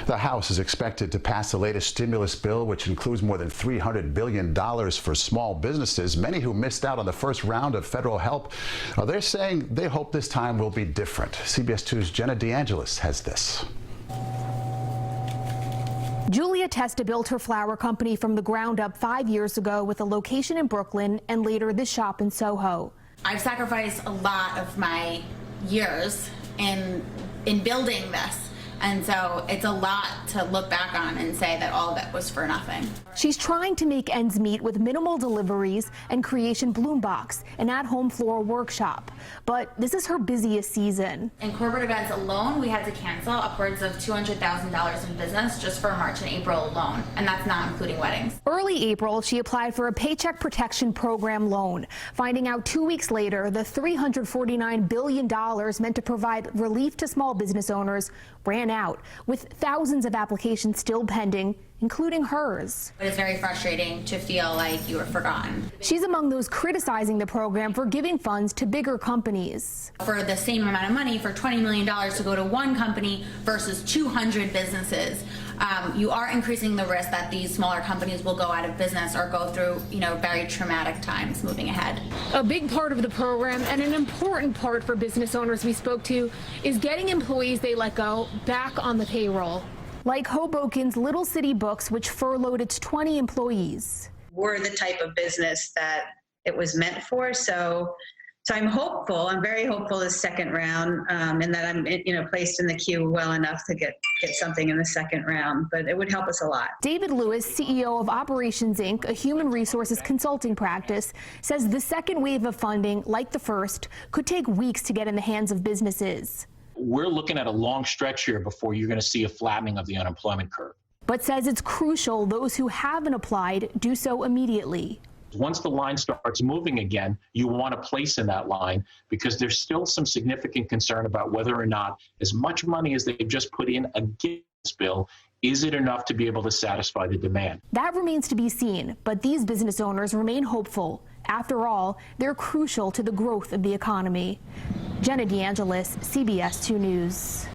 The House is expected to pass the latest stimulus bill, which includes more than $300 billion for small businesses. Many who missed out on the first round of federal help, they're saying they hope this time will be different. CBS 2's Jenna DeAngelis has this. Julia Testa built her flower company from the ground up 5 years ago with a location in Brooklyn and later this shop in Soho. I've sacrificed a lot of my years in building this. And so it's a lot to look back on and say that all of it was for nothing. She's trying to make ends meet with minimal deliveries and Creation Bloom Box, an at-home floral workshop. But this is her busiest season. In corporate events alone, we had to cancel upwards of $200,000 in business just for March and April alone, and that's not including weddings. Early April, she applied for a Paycheck Protection Program loan, finding out 2 weeks later the $349 billion meant to provide relief to small business owners ran out, with thousands of applications still pending, including hers. It is very frustrating to feel like you were forgotten. She's among those criticizing the program for giving funds to bigger companies. For the same amount of money, for $20 million to go to one company versus 200 businesses, you are increasing the risk that these smaller companies will go out of business or go through, very traumatic times moving ahead. A big part of the program and an important part for business owners we spoke to is getting employees they let go back on the payroll. Like Hoboken's Little City Books, which furloughed its 20 employees. We're the type of business that it was meant for, so I'm hopeful. I'm very hopeful this second round, and that I'm placed in the queue well enough to get something in the second round, but it would help us a lot. David Lewis, CEO of Operations Inc., a human resources consulting practice, says the second wave of funding, like the first, could take weeks to get in the hands of businesses. We're looking at a long stretch here before you're going to see a flattening of the unemployment curve. But says it's crucial those who haven't applied do so immediately. Once the line starts moving again, you want a place in that line because there's still some significant concern about whether or not as much money as they've just put in against this bill, is it enough to be able to satisfy the demand? That remains to be seen, but these business owners remain hopeful. After all, they're crucial to the growth of the economy. Jenna DeAngelis, CBS 2 News.